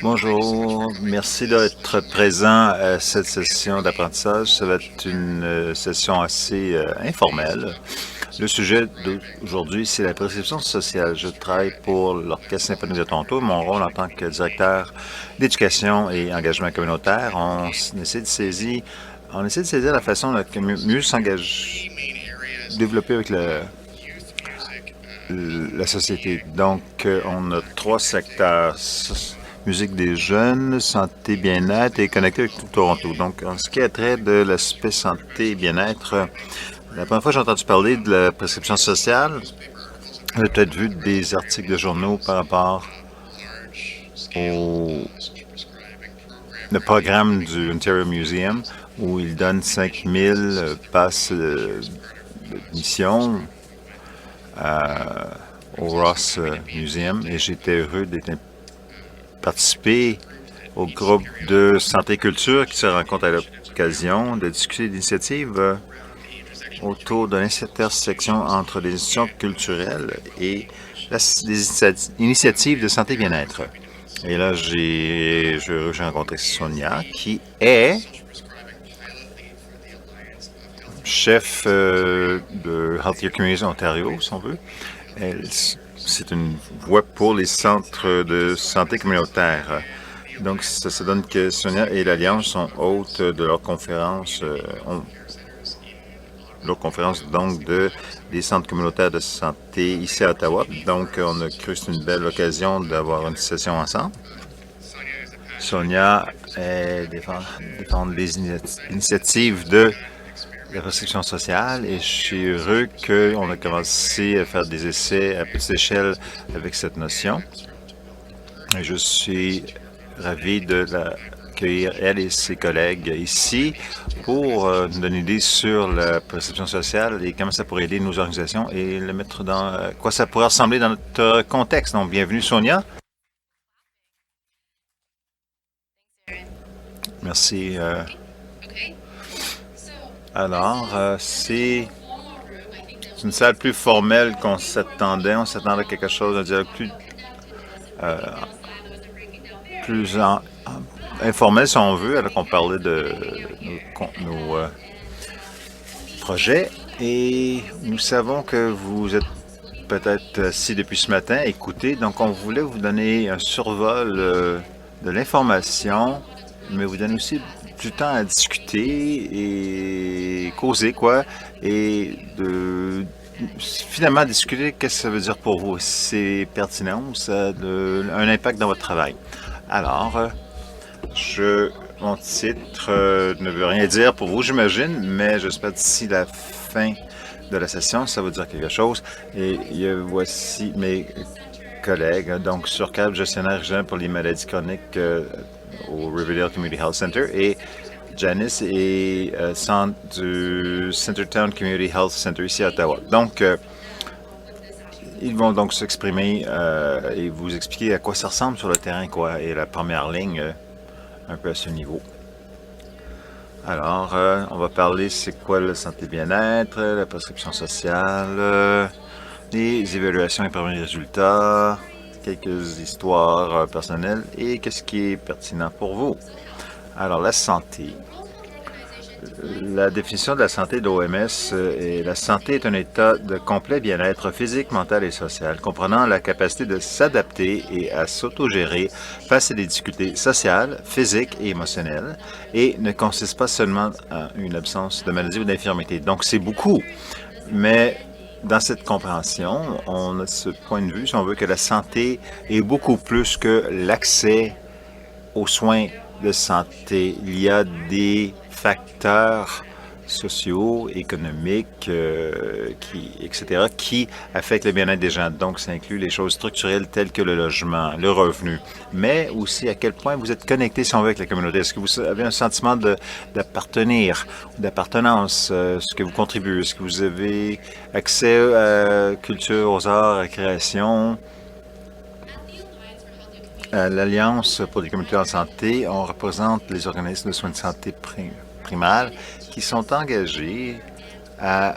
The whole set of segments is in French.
Bonjour, merci d'être présent à cette session d'apprentissage. Ça va être une session assez informelle. Le sujet d'aujourd'hui, c'est la perception sociale. Je travaille pour l'Orchestre symphonique de Toronto. Mon rôle en tant que directeur d'éducation et engagement communautaire, on essaie de saisir la façon de mieux s'engager, développer avec la société. Donc, on a trois secteurs: musique des jeunes, santé, bien-être et connecté avec tout Toronto. Donc, en ce qui a trait de l'aspect santé et bien-être, la première fois que j'ai entendu parler de la prescription sociale, j'ai peut-être vu des articles de journaux par rapport au le programme du Ontario Museum où il donne 5000 passes d'admission au Ross Museum et j'étais heureux d'être participer au groupe de santé et culture qui se rencontre à l'occasion de discuter d'initiatives autour de l'intersection entre les institutions culturelles et les initiatives de santé et bien-être. Et là, j'ai rencontré Sonia, qui est chef de Healthier Communities Ontario, si on veut. C'est une voix pour les centres de santé communautaire. Donc, ça se donne que Sonia et l'Alliance sont hôtes de leur conférence donc des centres communautaires de santé ici à Ottawa. Donc, on a cru que c'est une belle occasion d'avoir une session ensemble. Sonia défend les initiatives de la restriction sociale et je suis heureux qu'on a commencé à faire des essais à petite échelle avec cette notion. Et je suis ravi de l'accueillir, elle et ses collègues ici, pour nous donner une idée sur la perception sociale et comment ça pourrait aider nos organisations et le mettre dans quoi ça pourrait ressembler dans notre contexte. Donc, bienvenue Sonia. Merci. C'est une salle plus formelle qu'on s'attendait. On s'attendait à quelque chose, à dire euh, plus informel, si on veut, alors qu'on parlait de nos projets. Et nous savons que vous êtes peut-être assis depuis ce matin, écoutez. Donc, on voulait vous donner un survol de l'information, mais vous donner aussi du temps à discuter et causer, quoi, et de finalement discuter qu'est-ce que ça veut dire pour vous. C'est pertinent ou ça a un impact dans votre travail. Alors, mon titre ne veut rien dire pour vous, j'imagine, mais j'espère d'ici la fin de la session, ça va dire quelque chose. Et voici mes collègues, donc sur cadre gestionnaire régional pour les maladies chroniques au Riverdale Community Health Center et Janice est centre du Centertown Community Health Center ici à Ottawa. Donc, ils vont donc s'exprimer et vous expliquer à quoi ça ressemble sur le terrain, quoi, et la première ligne un peu à ce niveau. Alors, on va parler c'est quoi la santé bien-être, la prescription sociale, les évaluations et premiers résultats, quelques histoires personnelles et qu'est-ce qui est pertinent pour vous. Alors, la santé. La définition de la santé de l'OMS est la santé est un état de complet bien-être physique, mental et social, comprenant la capacité de s'adapter et à s'autogérer face à des difficultés sociales, physiques et émotionnelles, et ne consiste pas seulement à une absence de maladie ou d'infirmité. Donc, c'est beaucoup, mais dans cette compréhension, on a ce point de vue, si on veut, que la santé est beaucoup plus que l'accès aux soins de santé. Il y a des facteurs sociaux, économiques, etc., qui affectent le bien-être des gens. Donc, ça inclut les choses structurelles telles que le logement, le revenu, mais aussi à quel point vous êtes connecté, si on veut, avec la communauté. Est-ce que vous avez un sentiment d'appartenir, d'appartenance? Est-ce que vous contribuez? Est-ce que vous avez accès à culture, aux arts, à la création? À l'Alliance pour les communautés en santé, on représente les organismes de soins de santé primaires qui sont engagés à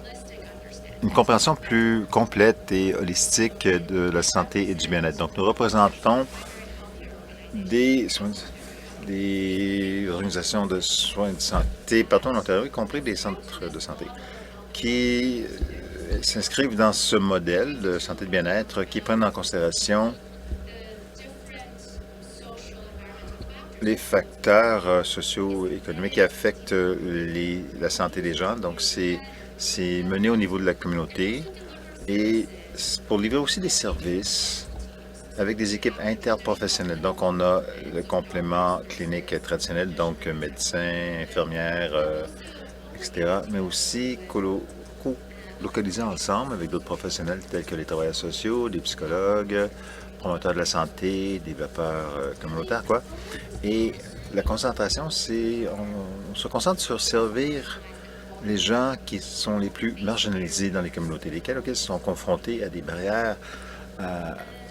une compréhension plus complète et holistique de la santé et du bien-être. Donc, nous représentons des organisations de soins de santé partout en Ontario, y compris des centres de santé, qui s'inscrivent dans ce modèle de santé de bien-être, qui prennent en considération les facteurs socio-économiques qui affectent la santé des gens. Donc, c'est mené au niveau de la communauté et pour livrer aussi des services avec des équipes interprofessionnelles. Donc, on a le complément clinique traditionnel, donc médecins, infirmières, etc., mais aussi localisés ensemble avec d'autres professionnels tels que les travailleurs sociaux, des psychologues, promoteurs de la santé, développeurs communautaires, quoi. Et la concentration, on se concentre sur servir les gens qui sont les plus marginalisés dans les communautés, lesquels sont confrontés à des barrières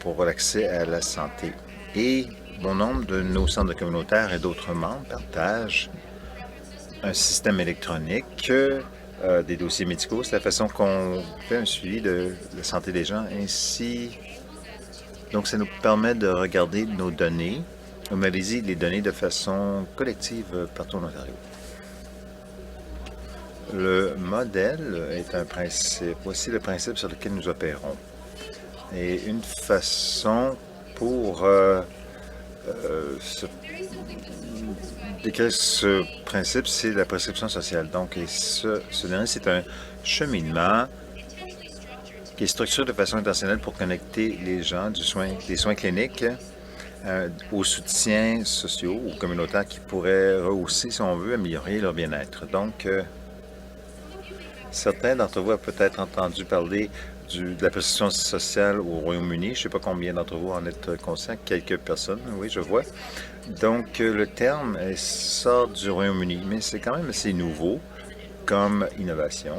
pour l'accès à la santé. Et bon nombre de nos centres communautaires et d'autres membres partagent un système électronique, des dossiers médicaux. C'est la façon qu'on fait un suivi de la santé des gens. Ainsi, donc ça nous permet de regarder nos données, analyser les données de façon collective partout en Ontario. Le modèle est un principe, voici le principe sur lequel nous opérons. Et une façon pour décrire ce principe, c'est la prescription sociale. Donc, ce dernier, c'est un cheminement qui est structuré de façon intentionnelle pour connecter les gens des soins cliniques aux soutiens sociaux ou communautaires qui pourraient rehausser, si on veut, améliorer leur bien-être. Donc, certains d'entre vous ont peut-être entendu parler de la prescription sociale au Royaume-Uni. Je ne sais pas combien d'entre vous en êtes conscients. Quelques personnes, oui, je vois. Donc, le terme sort du Royaume-Uni, mais c'est quand même assez nouveau comme innovation.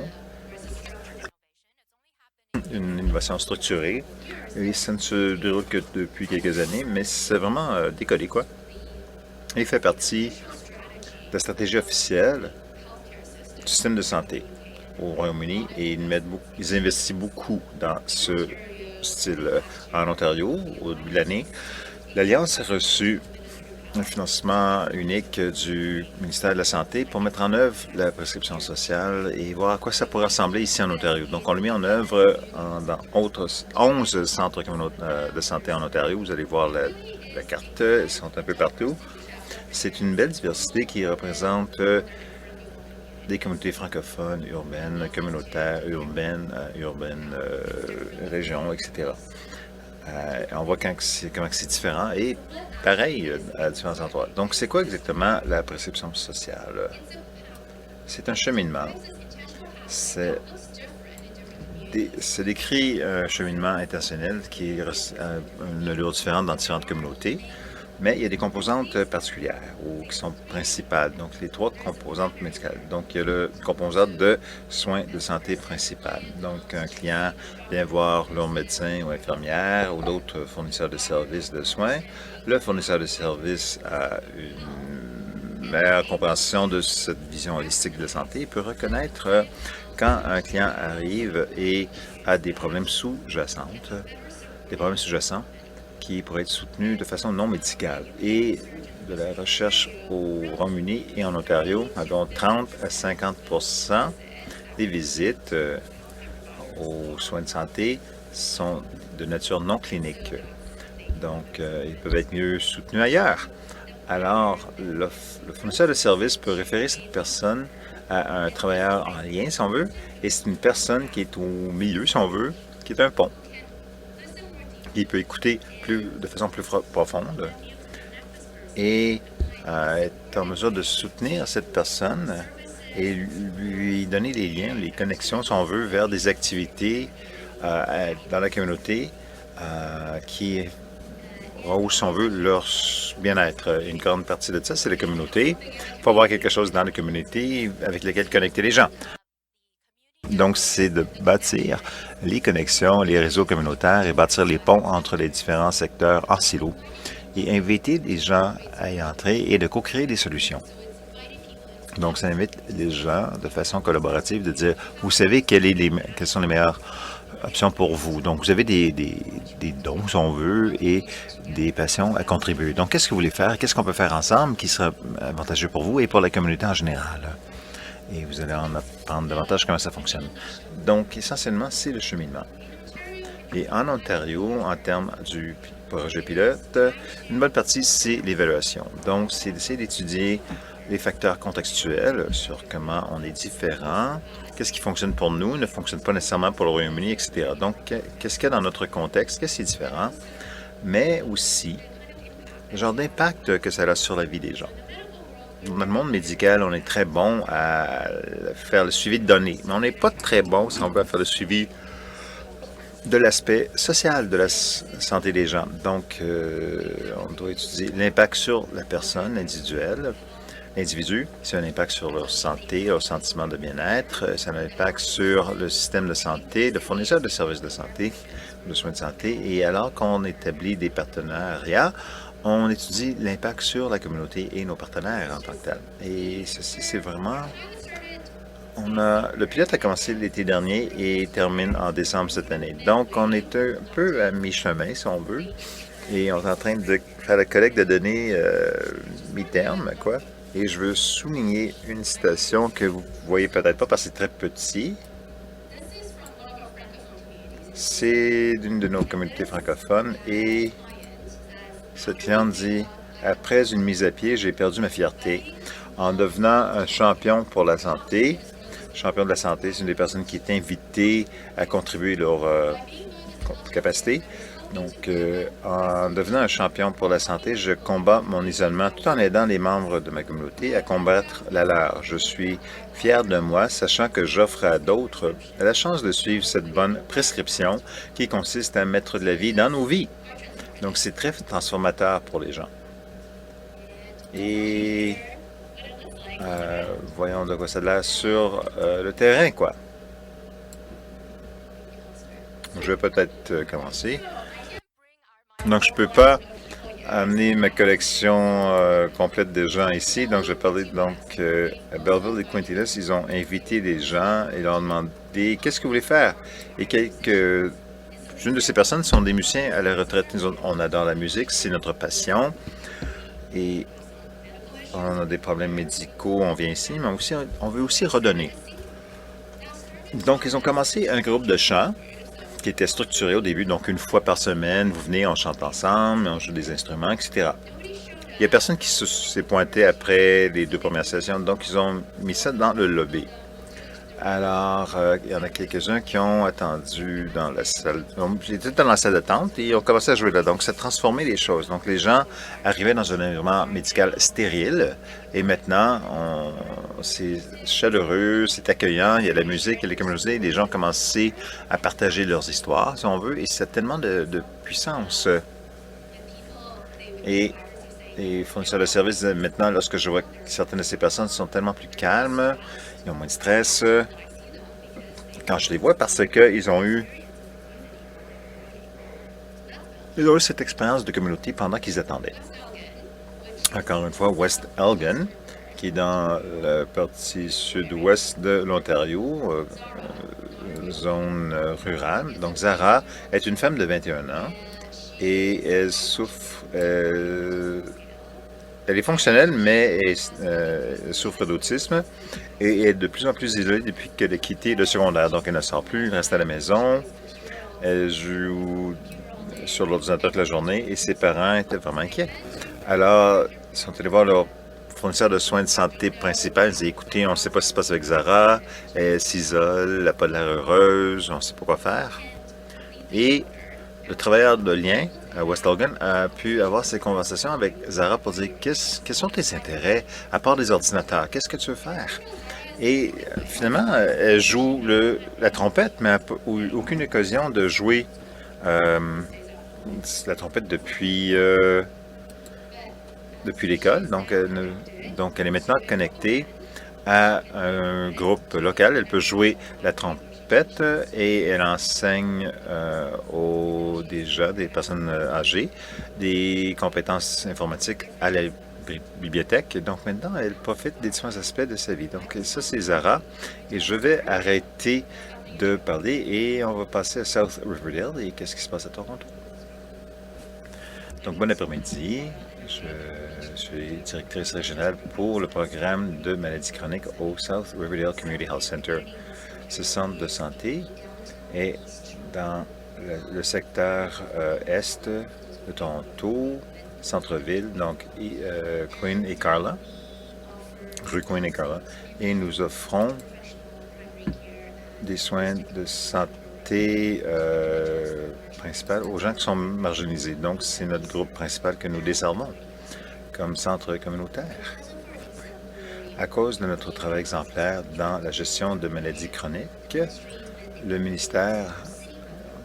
Une innovation structurée. Et ça ne se déroule que depuis quelques années, mais c'est vraiment décollé, quoi. Il fait partie de la stratégie officielle du système de santé au Royaume-Uni et ils investissent beaucoup dans ce style. En Ontario, au début de l'année, l'Alliance a reçu un financement unique du ministère de la Santé pour mettre en œuvre la prescription sociale et voir à quoi ça pourrait ressembler ici en Ontario. Donc, on l'a mis en œuvre dans 11 centres de santé en Ontario. Vous allez voir la carte, ils sont un peu partout. C'est une belle diversité qui représente des communautés francophones, urbaines, communautaires, urbaines, régions, etc. On voit comment c'est différent et pareil à différents endroits. Donc, c'est quoi exactement la prescription sociale? C'est un cheminement. C'est décrit un cheminement intentionnel qui est une allure différente dans différentes communautés. Mais il y a des composantes particulières ou qui sont principales. Donc, les 3 composantes médicales. Donc, il y a le composante de soins de santé principal. Donc, un client vient voir leur médecin ou infirmière ou d'autres fournisseurs de services de soins. Le fournisseur de services a une meilleure compréhension de cette vision holistique de santé. Il peut reconnaître quand un client arrive et a des problèmes sous-jacents, qui pourraient être soutenus de façon non médicale. Et de la recherche au Royaume-Uni et en Ontario, environ 30 à 50% des visites aux soins de santé sont de nature non clinique. Donc, ils peuvent être mieux soutenus ailleurs. Alors, le fournisseur de services peut référer cette personne à un travailleur en lien, si on veut, et c'est une personne qui est au milieu, si on veut, qui est un pont. Il peut écouter de façon plus profonde et être en mesure de soutenir cette personne et lui donner les liens, les connexions, si on veut, vers des activités dans la communauté qui rehaussent, si on veut, leur bien-être. Une grande partie de ça, c'est la communauté. Il faut avoir quelque chose dans la communauté avec lequel connecter les gens. Donc, c'est de bâtir les connexions, les réseaux communautaires et bâtir les ponts entre les différents secteurs en silo et inviter les gens à y entrer et de co-créer des solutions. Donc, ça invite les gens de façon collaborative de dire, vous savez quels sont les meilleurs option pour vous. Donc, vous avez des dons, si on veut, et des passions à contribuer. Donc, qu'est-ce que vous voulez faire? Qu'est-ce qu'on peut faire ensemble qui sera avantageux pour vous et pour la communauté en général? Et vous allez en apprendre davantage comment ça fonctionne. Donc, essentiellement, c'est le cheminement. Et en Ontario, en termes du projet pilote, une bonne partie, c'est l'évaluation. Donc, c'est d'essayer d'étudier les facteurs contextuels sur comment on est différent, qu'est-ce qui fonctionne pour nous, ne fonctionne pas nécessairement pour le Royaume-Uni, etc. Donc, qu'est-ce qu'il y a dans notre contexte, qu'est-ce qui est différent, mais aussi le genre d'impact que ça a sur la vie des gens. Dans le monde médical, on est très bon à faire le suivi de données, mais on n'est pas très bon, si on veut, à faire le suivi de l'aspect social de la santé des gens. Donc, on doit étudier l'impact sur la personne individuelle, l'individu, c'est un impact sur leur santé, leur sentiment de bien-être, c'est un impact sur le système de santé, le fournisseur de services de santé, de soins de santé, et alors qu'on établit des partenariats, on étudie l'impact sur la communauté et nos partenaires en tant que tel. Et ceci, c'est vraiment... le pilote a commencé l'été dernier et termine en décembre cette année. Donc, on est un peu à mi-chemin, si on veut, et on est en train de faire la collecte de données mi-terme, quoi. Et je veux souligner une citation que vous voyez peut-être pas parce que c'est très petit. C'est d'une de nos communautés francophones et cette cliente dit « Après une mise à pied, j'ai perdu ma fierté en devenant un champion pour la santé. » Champion de la santé, c'est une des personnes qui est invitée à contribuer leur capacité. Donc, en devenant un champion pour la santé, je combats mon isolement tout en aidant les membres de ma communauté à combattre la leur. Je suis fier de moi, sachant que j'offre à d'autres la chance de suivre cette bonne prescription qui consiste à mettre de la vie dans nos vies. Donc, c'est très transformateur pour les gens. Et voyons de quoi ça a l'air sur le terrain, quoi. Je vais peut-être commencer. Donc, je ne peux pas amener ma collection complète de gens ici. Donc, je vais parler à Belleville et Quintilis, ils ont invité des gens et leur demandé qu'est-ce que vous voulez faire. Et une de ces personnes sont des musiciens à la retraite. On adore la musique, c'est notre passion. Et on a des problèmes médicaux, on vient ici, mais on veut aussi redonner. Donc, ils ont commencé un groupe de chant qui était structuré au début, donc une fois par semaine, vous venez, on chante ensemble, on joue des instruments, etc. Il n'y a personne qui s'est pointé après les 2 premières sessions, donc ils ont mis ça dans le lobby. Alors, il y en a quelques-uns qui ont attendu dans la salle. J'étais dans la salle d'attente et ils ont commencé à jouer là. Donc, ça a transformé les choses. Donc, les gens arrivaient dans un environnement médical stérile et maintenant, c'est chaleureux, c'est accueillant, il y a la musique, il y a les communautés, les gens ont commencé à partager leurs histoires, si on veut, et c'est tellement de puissance. Et les fournisseurs de services, maintenant, lorsque je vois que certaines de ces personnes sont tellement plus calmes, ils ont moins de stress quand je les vois parce qu'ils ont eu cette expérience de communauté pendant qu'ils attendaient. Encore une fois, West Elgin, qui est dans la partie sud-ouest de l'Ontario, zone rurale. Donc, Zara est une femme de 21 ans et elle souffre... Elle est fonctionnelle, mais elle souffre d'autisme et est de plus en plus isolée depuis qu'elle a quitté le secondaire. Donc, elle ne sort plus, elle reste à la maison. Elle joue sur l'ordinateur toute la journée et ses parents étaient vraiment inquiets. Alors, ils sont allés voir leur fournisseur de soins de santé principal. Ils disaient, écoutez, on ne sait pas ce qui se passe avec Zara. Elle s'isole, elle n'a pas de l'air heureuse, on ne sait pas quoi faire. Et le travailleur de lien à West Elgin a pu avoir ces conversations avec Zara pour dire quels sont tes intérêts à part des ordinateurs, qu'est-ce que tu veux faire? Et finalement, elle joue la trompette, mais elle n'a eu aucune occasion de jouer la trompette depuis l'école. Donc, elle est maintenant connectée à un groupe local. Elle peut jouer la trompette et elle enseigne déjà des personnes âgées des compétences informatiques à la bibliothèque. Donc maintenant, elle profite des différents aspects de sa vie. Donc ça, c'est Zara. Et je vais arrêter de parler et on va passer à South Riverdale. Et qu'est-ce qui se passe à Toronto? Donc bon après-midi. Je suis directrice régionale pour le programme de maladies chroniques au South Riverdale Community Health Center. Ce centre de santé est dans le secteur est de Toronto, centre-ville, donc Queen et Carla, rue Queen et Carla, et nous offrons des soins de santé principal aux gens qui sont marginalisés. Donc, c'est notre groupe principal que nous desservons comme centre communautaire. À cause de notre travail exemplaire dans la gestion de maladies chroniques, le ministère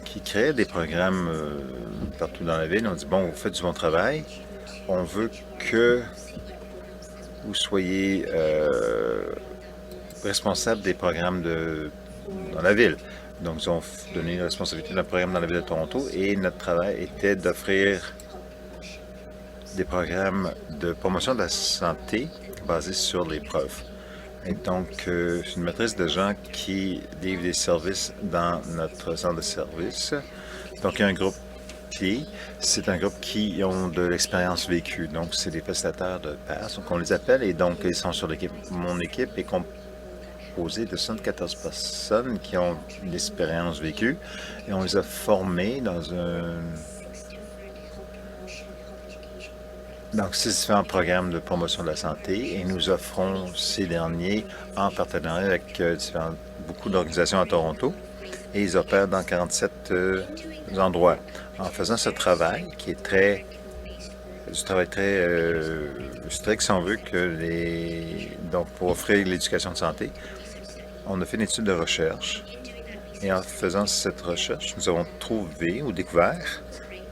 qui crée des programmes partout dans la ville, on dit, bon, vous faites du bon travail, on veut que vous soyez responsable des programmes dans la ville. Donc, ils ont donné la responsabilité d'un programme dans la ville de Toronto et notre travail était d'offrir des programmes de promotion de la santé basés sur les preuves. Et donc, c'est une matrice de gens qui livrent des services dans notre centre de services. Donc, il y a un groupe clé. C'est un groupe qui ont de l'expérience vécue. Donc, c'est des prestataires de pairs. Donc, on les appelle et donc, ils sont sur l'équipe. Mon équipe est composée de 74 personnes qui ont de l'expérience vécue et on les a formés dans donc 6 différents programmes de promotion de la santé et nous offrons ces derniers en partenariat avec beaucoup d'organisations à Toronto et ils opèrent dans 47 endroits. En faisant ce travail qui est du travail très strict si on veut donc pour offrir l'éducation de santé, on a fait une étude de recherche et en faisant cette recherche, nous avons trouvé ou découvert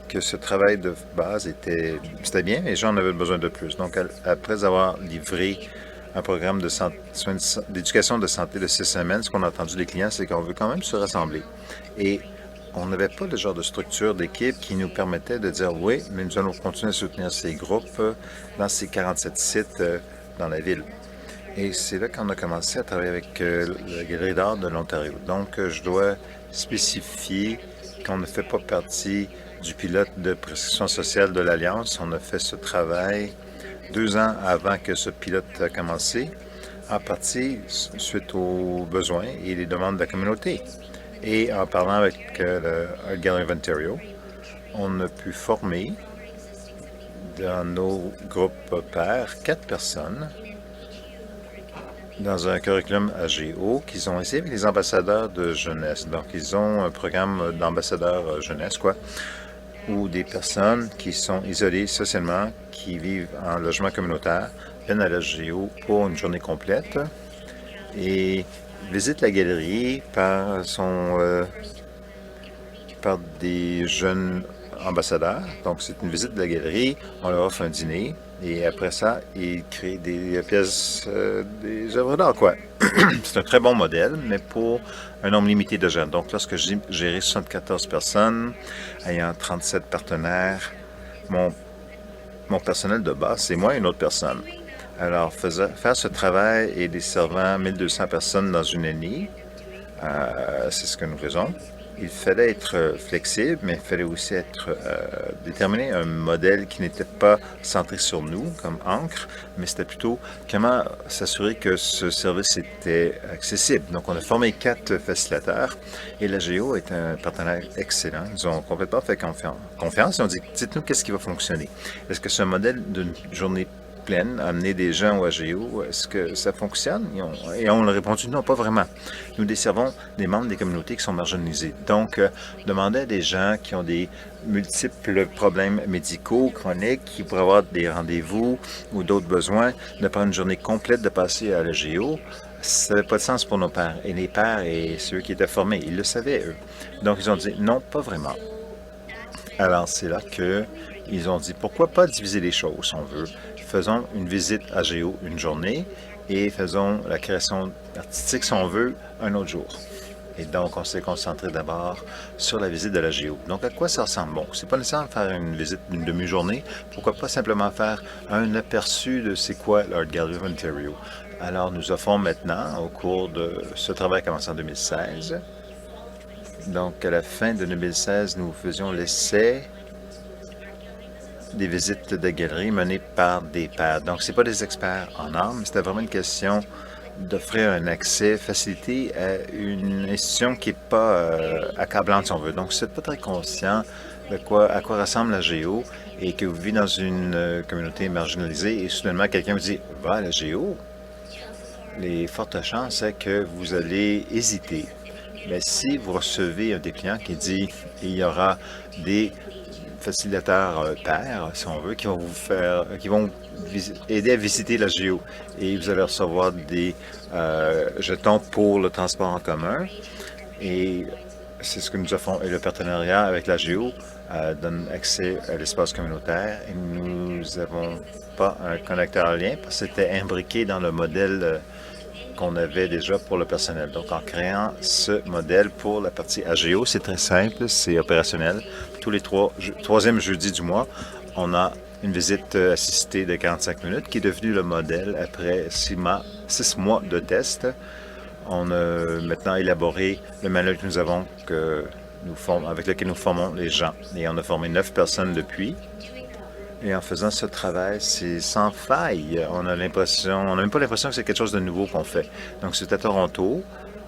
que ce travail de base c'était bien, mais les gens en avaient besoin de plus. Donc, après avoir livré un programme d'éducation de santé de 6 semaines, ce qu'on a entendu des clients, c'est qu'on veut quand même se rassembler. Et on n'avait pas le genre de structure d'équipe qui nous permettait de dire oui, mais nous allons continuer à soutenir ces groupes dans ces 47 sites dans la ville. Et c'est là qu'on a commencé à travailler avec la Galerie d'art de l'Ontario. Donc, je dois spécifier qu'on ne fait pas partie du pilote de prescription sociale de l'Alliance. On a fait ce travail 2 ans avant que ce pilote a commencé, en partie suite aux besoins et les demandes de la communauté. Et en parlant avec le Galerie of Ontario, on a pu former dans nos groupes pairs 4 personnes dans un curriculum AGO qu'ils ont essayé avec les ambassadeurs de jeunesse. Donc, ils ont un programme d'ambassadeurs jeunesse, où des personnes qui sont isolées socialement, qui vivent en logement communautaire, viennent à l'AGO pour une journée complète et visitent la galerie par des jeunes ambassadeurs. Donc, c'est une visite de la galerie, on leur offre un dîner et après ça, ils créent des pièces, des œuvres d'art, C'est un très bon modèle, mais pour un nombre limité de gens. Donc, lorsque j'ai géré 74 personnes, ayant 37 partenaires, mon personnel de base, c'est moi et une autre personne. Alors, faire ce travail et desservant 1200 personnes dans une année, c'est ce que nous faisons. Il fallait être flexible, mais il fallait aussi déterminer un modèle qui n'était pas centré sur nous comme encre, mais c'était plutôt comment s'assurer que ce service était accessible. Donc, on a formé 4 facilitateurs et l'AGO est un partenaire excellent. Ils ont complètement fait confiance et ont dit, dites-nous qu'est-ce qui va fonctionner. Est-ce que ce modèle d'une journée pleine, amener des gens au AGO, est-ce que ça fonctionne? Et on a répondu non, pas vraiment. Nous desservons des membres des communautés qui sont marginalisés. Donc, demander à des gens qui ont des multiples problèmes médicaux, chroniques, qui pourraient avoir des rendez-vous ou d'autres besoins, de prendre une journée complète de passer à l'AGO, ça n'avait pas de sens pour nos pères. Et les pères et ceux qui étaient formés, ils le savaient, eux. Donc, ils ont dit non, pas vraiment. Alors, c'est là qu'ils ont dit, pourquoi pas diviser les choses, si on veut. Faisons une visite AGO une journée et faisons la création artistique, si on veut, un autre jour. Et donc, on s'est concentré d'abord sur la visite de la géo. Donc, à quoi ça ressemble? Bon, c'est pas nécessaire de faire une visite d'une demi-journée. Pourquoi pas simplement faire un aperçu de c'est quoi l'Art Gallery of Ontario? Alors, nous offrons maintenant, au cours de ce travail commencé en 2016, donc à la fin de 2016, nous faisions l'essai des visites de galeries menées par des pairs. Donc, c'est pas des experts en art, mais c'était vraiment une question d'offrir un accès facilité à une institution qui n'est pas accablante, si on veut. Donc, vous n'êtes pas très conscient de à quoi ressemble la géo et que vous vivez dans une communauté marginalisée et soudainement quelqu'un vous dit « Va à la géo », les fortes chances c'est que vous allez hésiter. Mais si vous recevez un des clients qui dit « Il y aura des facilitateurs pairs, si on veut, qui vont aider à visiter la géo. Et vous allez recevoir des jetons pour le transport en commun. Et c'est ce que nous offrons. Et le partenariat avec la géo donne accès à l'espace communautaire. Et nous n'avons pas un connecteur en lien parce que c'était imbriqué dans le modèle qu'on avait déjà pour le personnel. Donc, en créant ce modèle pour la partie AGO, c'est très simple, c'est opérationnel. Tous les troisième jeudi du mois, on a une visite assistée de 45 minutes qui est devenue le modèle après 6 mois de test. On a maintenant élaboré le manuel que nous avons avec lequel nous formons les gens. Et on a formé 9 personnes depuis. Et en faisant ce travail, c'est sans faille. On n'a même pas l'impression que c'est quelque chose de nouveau qu'on fait. Donc, c'est à Toronto.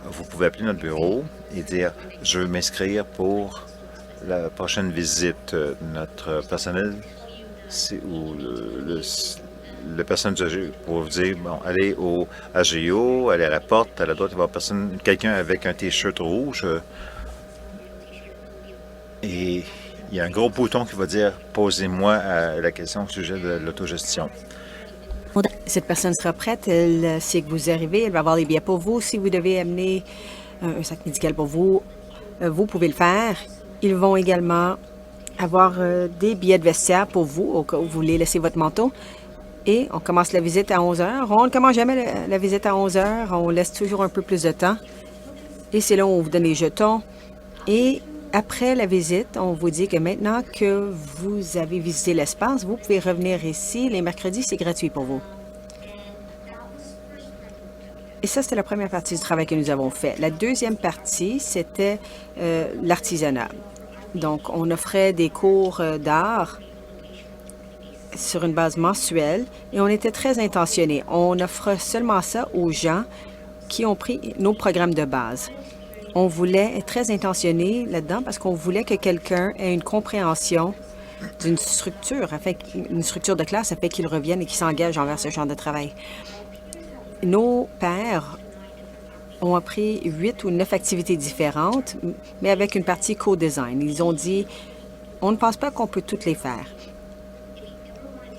Vous pouvez appeler notre bureau et dire « Je veux m'inscrire pour la prochaine visite. » Notre personnel, ou le personnel du AGO, pour vous dire « Bon, allez au AGO, allez à la porte, à la droite, il va y avoir quelqu'un avec un T-shirt rouge. » Et il y a un gros bouton qui va dire « Posez-moi la question au sujet de l'autogestion. » Cette personne sera prête, elle sait que vous arrivez, elle va avoir les billets pour vous. Si vous devez amener un sac médical pour vous, vous pouvez le faire. Ils vont également avoir des billets de vestiaire pour vous, au cas où vous voulez laisser votre manteau. Et on commence la visite à 11 h. On ne commence jamais la visite à 11 h, on laisse toujours un peu plus de temps. Et c'est là où on vous donne les jetons. Et après la visite, on vous dit que maintenant que vous avez visité l'espace, vous pouvez revenir ici. Les mercredis, c'est gratuit pour vous. Et ça, c'était la première partie du travail que nous avons fait. La deuxième partie, c'était l'artisanat. Donc, on offrait des cours d'art sur une base mensuelle et on était très intentionnés. On offre seulement ça aux gens qui ont pris nos programmes de base. On voulait être très intentionné là-dedans parce qu'on voulait que quelqu'un ait une compréhension d'une structure, une structure de classe, afin qu'il revienne et qu'il s'engage envers ce genre de travail. Nos pairs ont appris 8 ou 9 activités différentes, mais avec une partie co-design. Ils ont dit, on ne pense pas qu'on peut toutes les faire.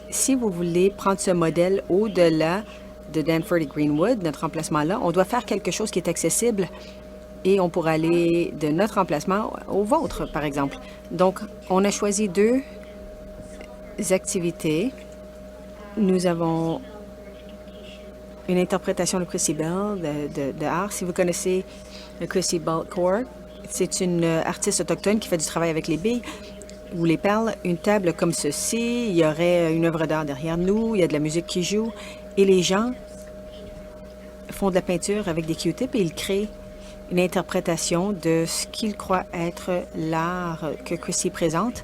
Si vous voulez prendre ce modèle au-delà de Danforth et Greenwood, notre emplacement là, on doit faire quelque chose qui est accessible et on pourra aller de notre emplacement au vôtre, par exemple. Donc, on a choisi 2 activités. Nous avons une interprétation de Chrissy Bell de art. Si vous connaissez le Chrissy Bell Core, c'est une artiste autochtone qui fait du travail avec les billes ou les perles. Une table comme ceci, il y aurait une œuvre d'art derrière nous, il y a de la musique qui joue et les gens font de la peinture avec des Q-tips et ils créent une interprétation de ce qu'ils croient être l'art que Chrissy présente.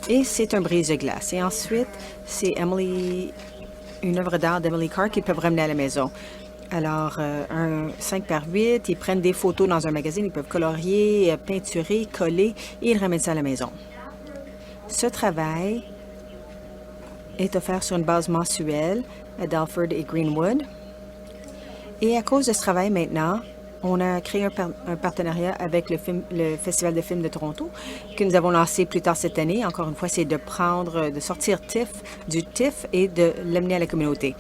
Et c'est un brise-glace. Et ensuite, c'est une œuvre d'art d'Emily Carr qu'ils peuvent ramener à la maison. Alors, un 5x8, ils prennent des photos dans un magazine, ils peuvent colorier, peinturer, coller, et ils ramènent ça à la maison. Ce travail est offert sur une base mensuelle à Dalford et Greenwood. Et à cause de ce travail maintenant, on a créé un partenariat avec le Festival de films de Toronto que nous avons lancé plus tard cette année. Encore une fois, c'est de sortir du TIFF et de l'amener à la communauté.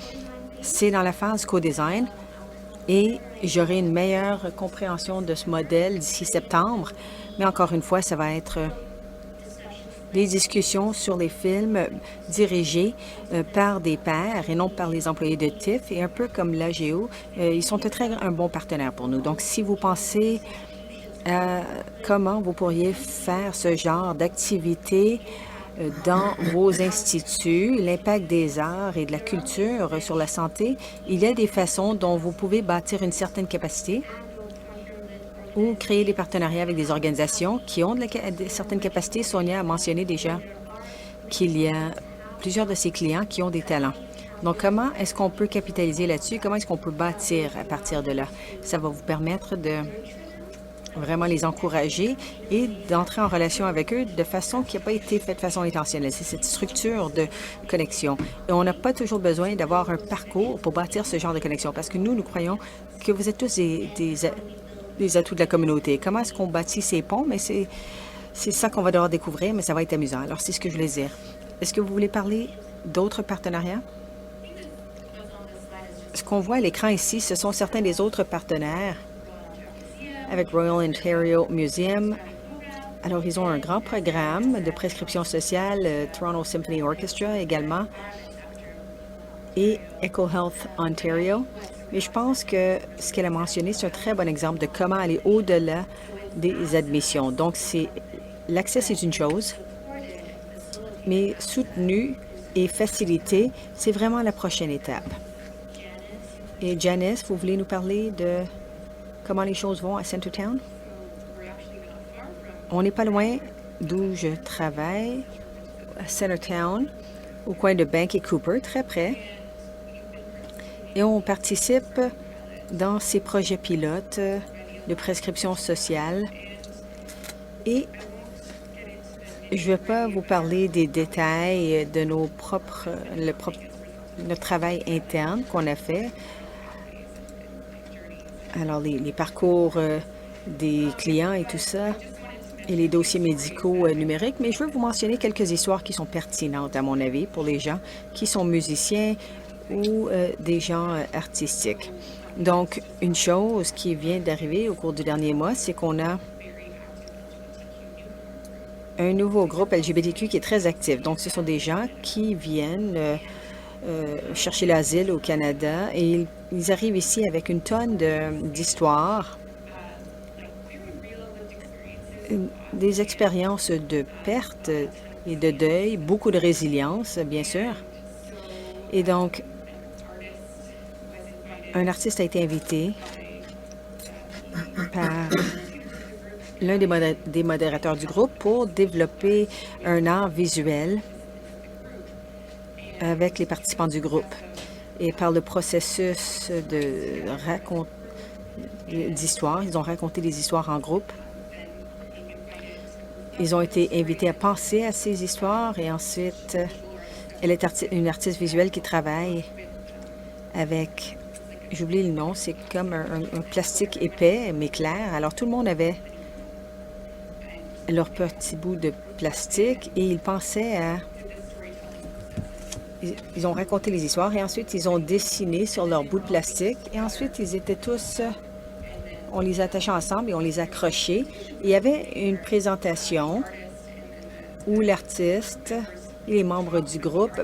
C'est dans la phase co-design et j'aurai une meilleure compréhension de ce modèle d'ici septembre. Mais encore une fois, ça va être des discussions sur les films dirigés par des pairs et non par les employés de TIFF. Et un peu comme l'AGO, ils sont un bon partenaire pour nous. Donc, si vous pensez comment vous pourriez faire ce genre d'activité dans vos instituts, l'impact des arts et de la culture sur la santé. Il y a des façons dont vous pouvez bâtir une certaine capacité ou créer des partenariats avec des organisations qui ont de certaines capacités. Sonia a mentionné déjà qu'il y a plusieurs de ses clients qui ont des talents. Donc, comment est-ce qu'on peut capitaliser là-dessus? Comment est-ce qu'on peut bâtir à partir de là? Ça va vous permettre de vraiment les encourager et d'entrer en relation avec eux de façon qui n'a pas été faite de façon intentionnelle. C'est cette structure de connexion. Et on n'a pas toujours besoin d'avoir un parcours pour bâtir ce genre de connexion parce que nous croyons que vous êtes tous des atouts de la communauté. Comment est-ce qu'on bâtit ces ponts? Mais c'est ça qu'on va devoir découvrir, mais ça va être amusant. Alors, c'est ce que je voulais dire. Est-ce que vous voulez parler d'autres partenariats? Ce qu'on voit à l'écran ici, ce sont certains des autres partenaires avec Royal Ontario Museum. Alors, ils ont un grand programme de prescription sociale, Toronto Symphony Orchestra également, et EcoHealth Ontario. Mais je pense que ce qu'elle a mentionné, c'est un très bon exemple de comment aller au-delà des admissions. Donc, l'accès, c'est une chose, mais soutenu et facilité, c'est vraiment la prochaine étape. Et Janice, vous voulez nous parler de comment les choses vont à Centertown? On n'est pas loin d'où je travaille, à Centertown, au coin de Bank et Cooper, très près. Et on participe dans ces projets pilotes de prescription sociale. Et je ne vais pas vous parler des détails de notre travail interne qu'on a fait. Alors, les parcours des clients et tout ça, et les dossiers médicaux numériques, mais je veux vous mentionner quelques histoires qui sont pertinentes, à mon avis, pour les gens qui sont musiciens ou des gens artistiques. Donc, une chose qui vient d'arriver au cours du dernier mois, c'est qu'on a un nouveau groupe LGBTQ qui est très actif. Donc, ce sont des gens qui viennent chercher l'asile au Canada et ils arrivent ici avec une tonne d'histoires, des expériences de perte et de deuil, beaucoup de résilience, bien sûr. Et donc, un artiste a été invité par l'un des modérateurs du groupe pour développer un art visuel avec les participants du groupe. Et par le processus d'histoire, ils ont raconté des histoires en groupe. Ils ont été invités à penser à ces histoires et ensuite, elle est une artiste visuelle qui travaille avec, j'oublie le nom, c'est comme un plastique épais mais clair. Alors tout le monde avait leur petit bout de plastique et ils pensaient à... Ils ont raconté les histoires et ensuite ils ont dessiné sur leur bout de plastique et ensuite ils étaient tous... On les attachait ensemble et on les accrochait. Il y avait une présentation où l'artiste et les membres du groupe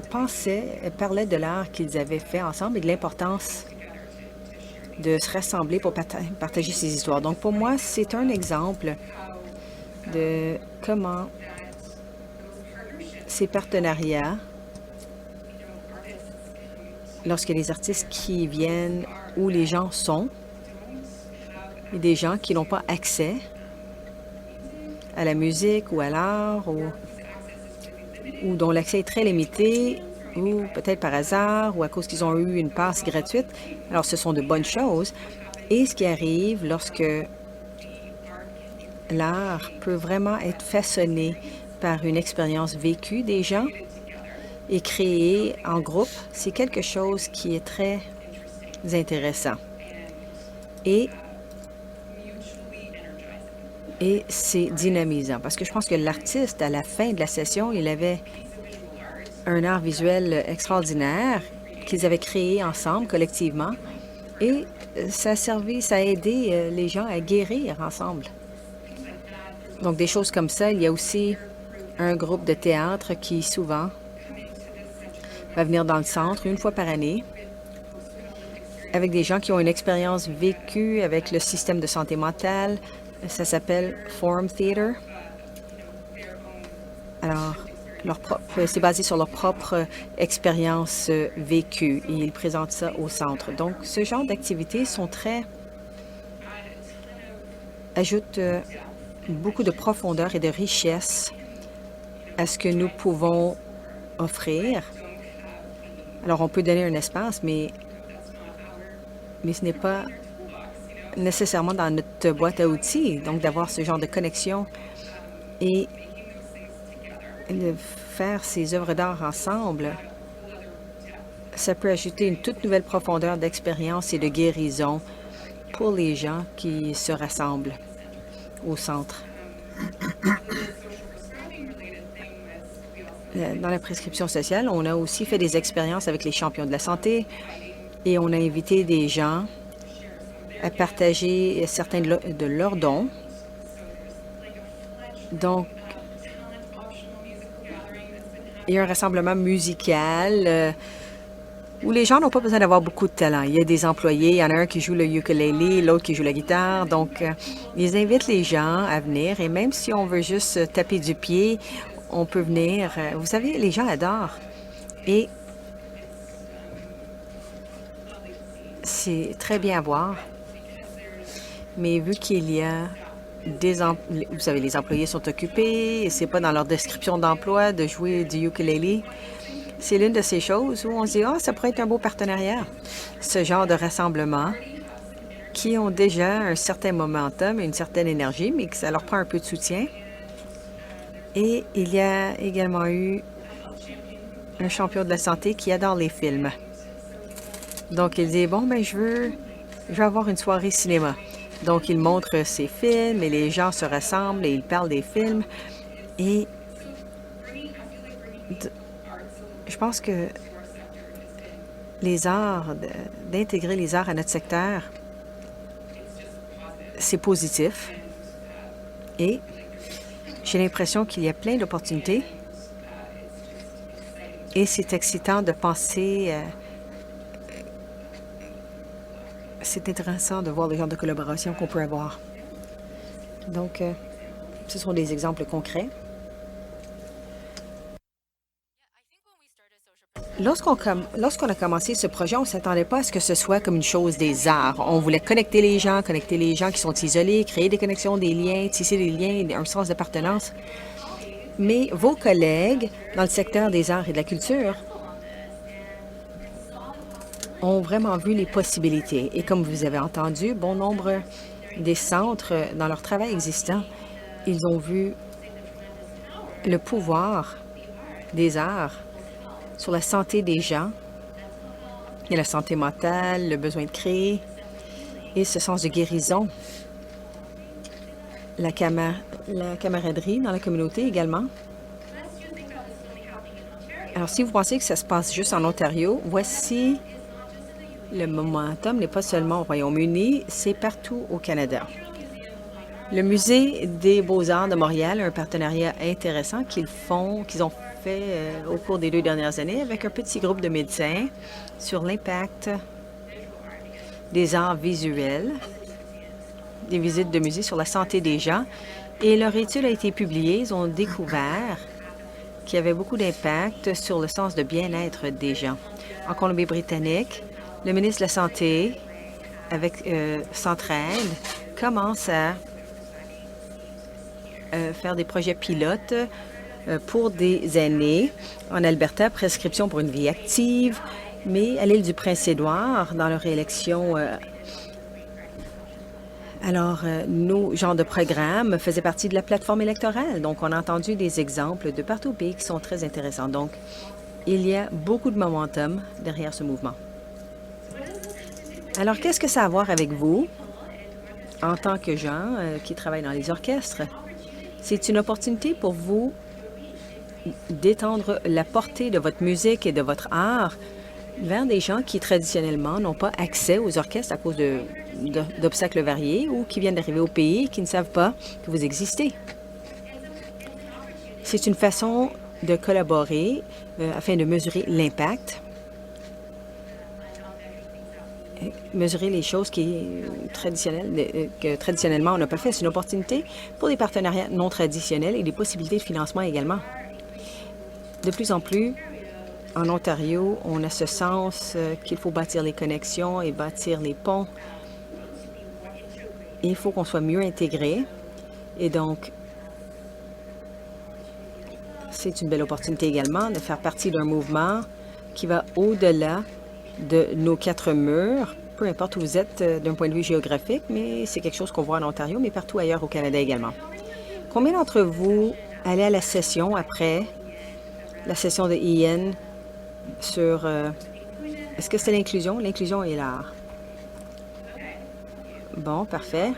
parlaient de l'art qu'ils avaient fait ensemble et de l'importance de se rassembler pour partager ces histoires. Donc pour moi, c'est un exemple de comment ces partenariats, lorsque les artistes qui viennent où les gens sont, et des gens qui n'ont pas accès à la musique ou à l'art ou dont l'accès est très limité ou peut-être par hasard ou à cause qu'ils ont eu une passe gratuite. Alors, ce sont de bonnes choses. Et ce qui arrive lorsque l'art peut vraiment être façonné par une expérience vécue des gens et créée en groupe, c'est quelque chose qui est très intéressant. Et c'est dynamisant parce que je pense que l'artiste, à la fin de la session, il avait un art visuel extraordinaire qu'ils avaient créé ensemble, collectivement, et ça a aidé les gens à guérir ensemble. Donc, des choses comme ça. Il y a aussi un groupe de théâtre qui, souvent, va venir dans le centre une fois par année avec des gens qui ont une expérience vécue avec le système de santé mentale, Ça s'appelle Forum Theater. Alors, c'est basé sur leur propre expérience vécue et ils présentent ça au centre. Donc, ce genre d'activités ajoutent beaucoup de profondeur et de richesse à ce que nous pouvons offrir. Alors, on peut donner un espace, mais ce n'est pas nécessairement dans notre boîte à outils. Donc, d'avoir ce genre de connexion et de faire ces œuvres d'art ensemble, ça peut ajouter une toute nouvelle profondeur d'expérience et de guérison pour les gens qui se rassemblent au centre. Dans la prescription sociale, on a aussi fait des expériences avec les champions de la santé et on a invité des gens à partager certains de leurs dons. Donc, il y a un rassemblement musical où les gens n'ont pas besoin d'avoir beaucoup de talent. Il y a des employés, il y en a un qui joue le ukulélé, l'autre qui joue la guitare. Donc, ils invitent les gens à venir et même si on veut juste taper du pied, on peut venir. Vous savez, les gens adorent. Et c'est très bien à voir. Mais vu qu'il y a vous savez, les employés sont occupés et c'est pas dans leur description d'emploi de jouer du ukulélé. C'est l'une de ces choses où on se dit, ça pourrait être un beau partenariat. Ce genre de rassemblement qui ont déjà un certain momentum et une certaine énergie, mais que ça leur prend un peu de soutien. Et il y a également eu un champion de la santé qui adore les films. Donc, il dit, je veux avoir une soirée cinéma. Donc, il montre ses films et les gens se rassemblent et ils parlent des films. Et je pense que les arts, d'intégrer les arts à notre secteur, c'est positif. Et j'ai l'impression qu'il y a plein d'opportunités. Et c'est excitant de penser... c'est intéressant de voir le genre de collaboration qu'on peut avoir. Donc, ce sont des exemples concrets. Lorsqu'on a commencé ce projet, on ne s'attendait pas à ce que ce soit comme une chose des arts. On voulait connecter les gens qui sont isolés, créer des connexions, des liens, tisser des liens, un sens d'appartenance. Mais vos collègues dans le secteur des arts et de la culture ont vraiment vu les possibilités. Et comme vous avez entendu, bon nombre des centres, dans leur travail existant, ils ont vu le pouvoir des arts sur la santé des gens et la santé mentale, le besoin de créer et ce sens de guérison. La camaraderie dans la communauté également. Alors, si vous pensez que ça se passe juste en Ontario, voici le momentum n'est pas seulement au Royaume-Uni, c'est partout au Canada. Le Musée des beaux-arts de Montréal a un partenariat intéressant qu'ils ont fait au cours des 2 dernières années avec un petit groupe de médecins sur l'impact des arts visuels, des visites de musée sur la santé des gens. Et leur étude a été publiée. Ils ont découvert qu'il y avait beaucoup d'impact sur le sens de bien-être des gens. En Colombie-Britannique, le ministre de la Santé, avec Centraide, commence à faire des projets pilotes pour des aînés. En Alberta, prescription pour une vie active, mais à l'île du Prince-Édouard, dans leur élection. Nos genres de programmes faisaient partie de la plateforme électorale. Donc, on a entendu des exemples de partout au pays qui sont très intéressants. Donc, il y a beaucoup de momentum derrière ce mouvement. Alors, qu'est-ce que ça a à voir avec vous en tant que gens qui travaillent dans les orchestres? C'est une opportunité pour vous d'étendre la portée de votre musique et de votre art vers des gens qui, traditionnellement, n'ont pas accès aux orchestres à cause d'obstacles variés ou qui viennent d'arriver au pays et qui ne savent pas que vous existez. C'est une façon de collaborer afin de mesurer l'impact. mesurer les choses que traditionnellement on n'a pas fait. C'est une opportunité pour des partenariats non traditionnels et des possibilités de financement également. De plus en plus, en Ontario, on a ce sens qu'il faut bâtir les connexions et bâtir les ponts. Il faut qu'on soit mieux intégré. Et donc, c'est une belle opportunité également de faire partie d'un mouvement qui va au-delà de nos 4 murs, peu importe où vous êtes d'un point de vue géographique, mais c'est quelque chose qu'on voit en Ontario, mais partout ailleurs au Canada également. Combien d'entre vous allaient à la session après la session de Ian sur... est-ce que c'était l'inclusion? L'inclusion et l'art. Bon, parfait.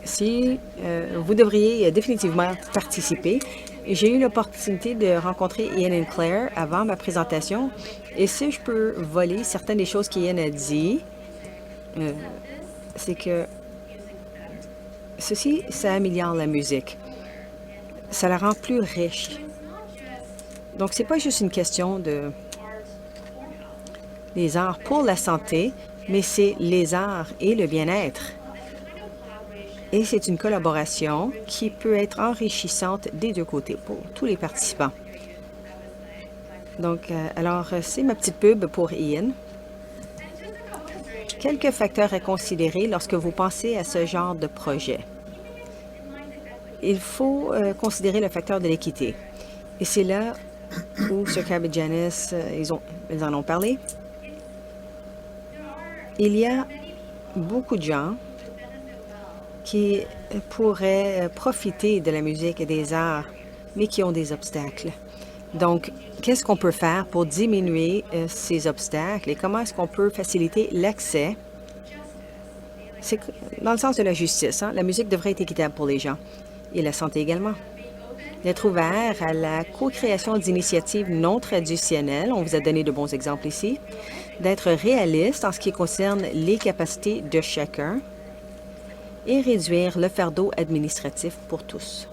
Si vous devriez définitivement participer. J'ai eu l'opportunité de rencontrer Ian et Claire avant ma présentation. Et si je peux voler certaines des choses qu'Ian a dit, c'est que ceci, ça améliore la musique. Ça la rend plus riche. Donc, c'est pas juste une question de les arts pour la santé, mais c'est les arts et le bien-être. Et c'est une collaboration qui peut être enrichissante des deux côtés pour tous les participants. Donc, alors, c'est ma petite pub pour Ian. Quelques facteurs à considérer lorsque vous pensez à ce genre de projet. Il faut considérer le facteur de l'équité. Et c'est là où Sir Cab et Janice, ils en ont parlé. Il y a beaucoup de gens qui pourraient profiter de la musique et des arts, mais qui ont des obstacles. Donc, qu'est-ce qu'on peut faire pour diminuer ces obstacles et comment est-ce qu'on peut faciliter l'accès? C'est dans le sens de la justice. La musique devrait être équitable pour les gens et la santé également. D'être ouvert à la co-création d'initiatives non traditionnelles, on vous a donné de bons exemples ici, d'être réaliste en ce qui concerne les capacités de chacun, et réduire le fardeau administratif pour tous.